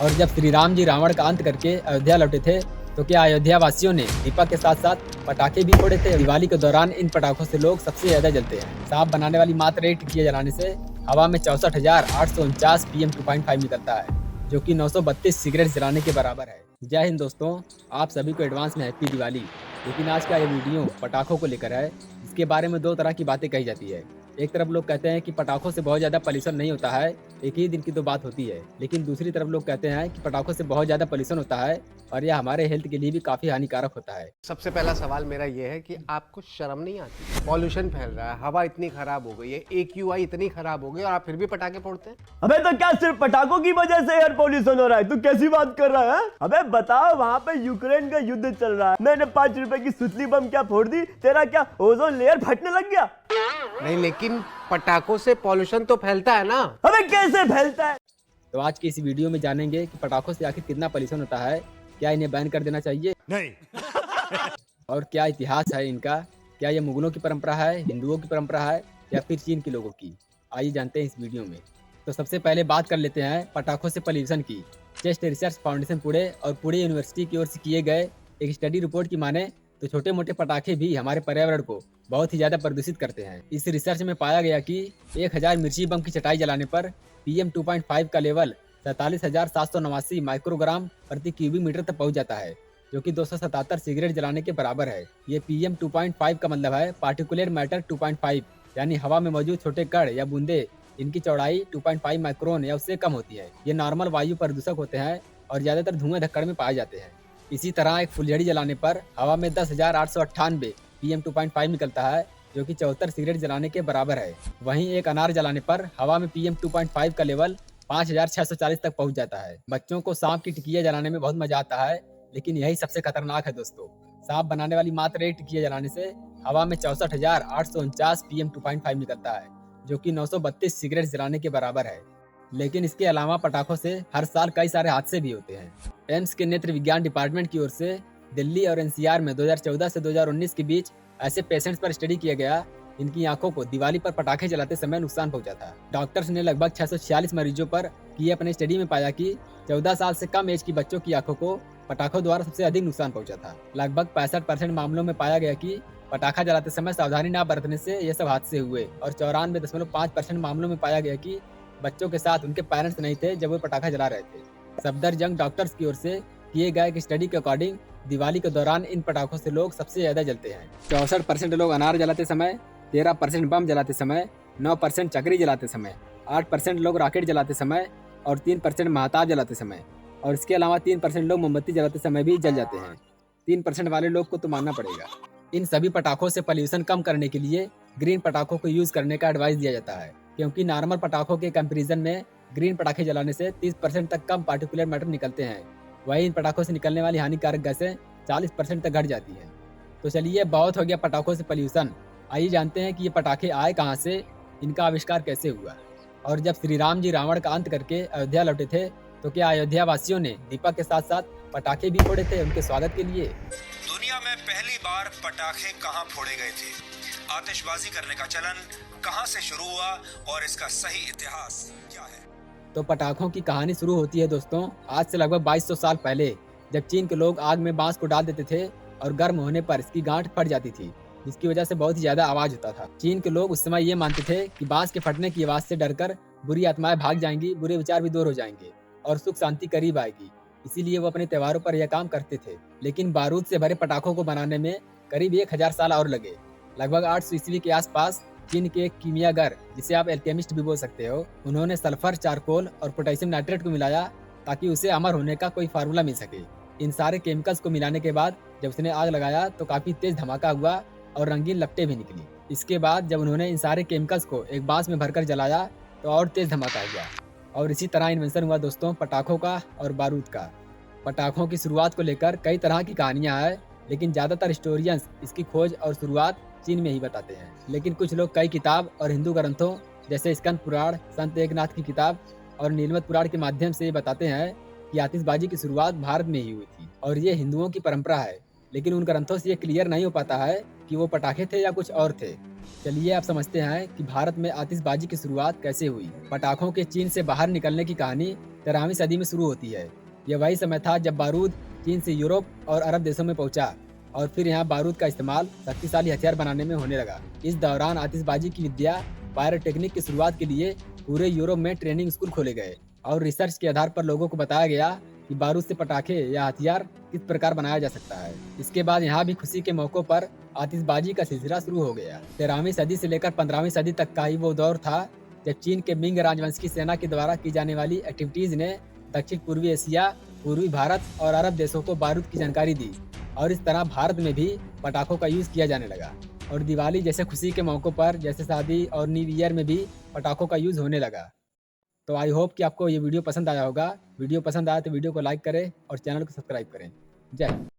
और जब श्री राम जी रावण का अंत करके अयोध्या लौटे थे तो क्या अयोध्या वासियों ने दीपक के साथ साथ पटाखे भी फोड़े थे। दिवाली के दौरान इन पटाखों से लोग सबसे ज्यादा जलते हैं। सांप बनाने वाली मात्र एक टिकिया जलाने से हवा में 64,849 PM 2.5 निकलता है, जो कि 932 सिगरेट जलाने के बराबर है। जय हिंद दोस्तों, आप सभी को एडवांस में हैप्पी दिवाली। लेकिन आज का ये वीडियो पटाखों को लेकर है। इसके बारे में दो तरह की बातें कही जाती है। एक तरफ लोग कहते हैं कि पटाखों से बहुत ज्यादा पॉल्यूशन नहीं होता है, एक ही दिन की तो बात होती है। लेकिन दूसरी तरफ लोग कहते हैं कि पटाखों से बहुत ज्यादा पॉल्यूशन होता है और यह हमारे हेल्थ के लिए भी काफी हानिकारक होता है। सबसे पहला सवाल मेरा यह है कि आपको शर्म नहीं आती? पॉल्यूशन फैल रहा है, हवा इतनी खराब हो गई है, AQI इतनी खराब हो गई और आप फिर भी पटाखे फोड़ते हैं। अबे तो क्या सिर्फ पटाखों की वजह से एयर पोल्यूशन हो रहा है? तू कैसी बात कर रहा है? अबे बताओ, वहाँ पे यूक्रेन का युद्ध चल रहा है, मैंने 5 रुपए की सुतली बम क्या फोड़ दी, तेरा क्या ओजोन लेयर फटने लग गया? नहीं, लेकिन पटाखों से पॉल्यूशन तो फैलता है ना। अबे कैसे फैलता है? तो आज की इस वीडियो में जानेंगे कि पटाखों से आखिर कितना पॉल्यूशन होता है, क्या इन्हें बैन कर देना चाहिए नहीं और क्या इतिहास है इनका, क्या ये मुगलों की परंपरा है, हिंदुओं की परंपरा है या फिर चीन के लोगों की। आइए जानते हैं इस वीडियो में। तो सबसे पहले बात कर लेते हैं पटाखों से पॉल्यूशन की। चेस्ट रिसर्च फाउंडेशन पुणे और पुणे यूनिवर्सिटी की ओर से किए गए एक स्टडी रिपोर्ट की माने तो छोटे मोटे पटाखे भी हमारे पर्यावरण को बहुत ही ज्यादा प्रदूषित करते हैं। इस रिसर्च में पाया गया कि 1000 मिर्ची बम की चटाई जलाने पर PM 2.5 का लेवल 47,789 माइक्रोग्राम प्रति क्यूबिक मीटर तक पहुंच जाता है, जो कि 277 सिगरेट जलाने के बराबर है। ये PM 2.5 का मतलब है पार्टिकुलेट मैटर 2.5, यानी हवा में मौजूद छोटे कण या बूंदे, इनकी चौड़ाई 2.5 माइक्रोन या उससे कम होती है। ये नॉर्मल वायु प्रदूषक होते हैं और ज्यादातर धुएं धक्कड़ में पाए जाते हैं। इसी तरह एक फुलझड़ी जलाने पर हवा में 10,898 PM 2.5 निकलता है, जो कि 74 सिगरेट जलाने के बराबर है। वहीं एक अनार जलाने पर हवा में PM 2.5 का लेवल 5,640 तक पहुंच जाता है। बच्चों को सांप की टिकिया जलाने में बहुत मजा आता है, लेकिन यही सबसे खतरनाक है दोस्तों। सांप बनाने वाली मात्र एक टिकिया जलाने से हवा में 64,849 PM 2.5 निकलता है, जो कि 932 सिगरेट जलाने के बराबर है। लेकिन इसके अलावा पटाखों से हर साल कई सारे हादसे भी होते हैं। एम्स के नेत्र विज्ञान डिपार्टमेंट की ओर से दिल्ली और NCR में 2014 से 2019 के बीच ऐसे पेशेंट्स पर स्टडी किया गया इनकी आंखों को दिवाली पर पटाखे जलाते समय नुकसान पहुंचा था। डॉक्टर्स ने लगभग 646 मरीजों पर किए अपने स्टडी में पाया कि 14 साल से कम एज की बच्चों की आंखों को पटाखों द्वारा सबसे अधिक नुकसान पहुंचा था। लगभग 65% मामलों में पाया गया कि पटाखा जलाते समय सावधानी न बरतने से ये सब हादसे हुए और 94.5% मामलों में पाया गया कि बच्चों के साथ उनके पेरेंट्स नहीं थे जब वो पटाखा जला रहे थे। सफदरजंग डॉक्टर्स की ओर से किए गए एक स्टडी के अकॉर्डिंग दिवाली के दौरान इन पटाखों से लोग सबसे ज्यादा जलते हैं। 64% लोग अनार जलाते समय, 13% बम जलाते समय, 9% चक्री जलाते समय, 8% लोग रॉकेट जलाते समय और 3% महताब जलाते समय, और इसके अलावा 3% लोग मोमबत्ती जलाते समय भी जल जाते हैं। 3% वाले लोग को तो मानना पड़ेगा। इन सभी पटाखों से पॉल्यूशन कम करने के लिए ग्रीन पटाखों को यूज करने का एडवाइस दिया जाता है, क्योंकि नॉर्मल पटाखों के कंपैरिजन में ग्रीन पटाखे जलाने से 30% तक कम पार्टिकुलर मैटर निकलते हैं। वहीं इन पटाखों से निकलने वाली हानिकारक गैसें 40% तक घट जाती हैं। तो चलिए, बहुत हो गया पटाखों से पॉल्यूशन। आइए जानते हैं कि ये पटाखे आए कहाँ से, इनका आविष्कार कैसे हुआ। और जब श्री राम जी रावण का अंत करके अयोध्या लौटे थे तो क्या अयोध्या वासियों ने दीपक के साथ साथ पटाखे भी फोड़े थे उनके स्वागत के लिए। दुनिया में पहली बार पटाखे कहाँ फोड़े गए थे? आतिशबाजी करने का चलन कहाँ से शुरू हुआ और इसका सही इतिहास क्या है? तो पटाखों की कहानी शुरू होती है दोस्तों आज से लगभग 2200 साल पहले, जब चीन के लोग आग में बांस को डाल देते थे और गर्म होने पर इसकी गांठ फट जाती थी, जिसकी वजह से बहुत ही ज्यादा आवाज होता था। चीन के लोग उस समय ये मानते थे कि बांस के फटने की आवाज से डरकर बुरी आत्माएं भाग जाएंगी, बुरे विचार भी दूर हो जाएंगे और सुख शांति करीब आएगी। इसीलिए वो अपने त्योहारों पर यह काम करते थे। लेकिन बारूद से भरे पटाखों को बनाने में करीब 1000 साल और लगे। लगभग 800 ईस्वी के आसपास चीन के एक कीमियागर, जिसे आप एल्केमिस्ट भी बोल सकते हो, उन्होंने सल्फर, चारकोल और पोटेशियम नाइट्रेट को मिलाया ताकि उसे अमर होने का कोई फार्मूला मिल सके। इन सारे केमिकल्स को मिलाने के बाद जब उसने आग लगाया तो काफी तेज धमाका हुआ और रंगीन लपटें भी निकली। इसके बाद जब उन्होंने इन सारे केमिकल्स को एक बांस में भरकर जलाया तो और तेज धमाका हुआ। और इसी तरह इन्वेंशन हुआ दोस्तों पटाखों का और बारूद का। पटाखों की शुरुआत को लेकर कई तरह की कहानियां हैं, लेकिन ज्यादातर हिस्टोरियंस इसकी खोज और शुरुआत चीन में ही बताते हैं। लेकिन कुछ लोग कई किताब और हिंदू ग्रंथों जैसे स्कंद पुराण, संत एकनाथ की किताब और नीलमत पुराण के माध्यम से बताते हैं कि आतिशबाजी की शुरुआत भारत में ही हुई थी और ये हिंदुओं की परंपरा है। लेकिन उन ग्रंथों से ये क्लियर नहीं हो पाता है कि वो पटाखे थे या कुछ और थे। चलिए आप समझते हैं कि भारत में आतिशबाजी की शुरुआत कैसे हुई। पटाखों के चीन से बाहर निकलने की कहानी 13वीं सदी में शुरू होती है। यह वही समय था जब बारूद चीन से यूरोप और अरब देशों में पहुंचा और फिर यहाँ बारूद का इस्तेमाल शक्तिशाली हथियार बनाने में होने लगा। इस दौरान आतिशबाजी की विद्या पायरोटेक्निक की शुरुआत के लिए पूरे यूरोप में ट्रेनिंग स्कूल खोले गए और रिसर्च के आधार पर लोगों को बताया गया कि बारूद से पटाखे या हथियार किस प्रकार बनाया जा सकता है। इसके बाद यहाँ भी खुशी के मौकों पर आतिशबाजी का सिलसिला शुरू हो गया। 13वीं सदी से लेकर 15वीं सदी तक का ही वो दौर था जब चीन के मिंग राजवंश की सेना के द्वारा की जाने वाली एक्टिविटीज ने दक्षिण पूर्वी एशिया, पूर्वी भारत और अरब देशों को बारूद की जानकारी दी और इस तरह भारत में भी पटाखों का यूज किया जाने लगा और दिवाली जैसे खुशी के मौकों पर जैसे शादी और न्यू ईयर में भी पटाखों का यूज होने लगा। तो आई होप कि आपको ये वीडियो पसंद आया होगा। वीडियो पसंद आया तो वीडियो को लाइक करें और चैनल को सब्सक्राइब करें। जय हिंद।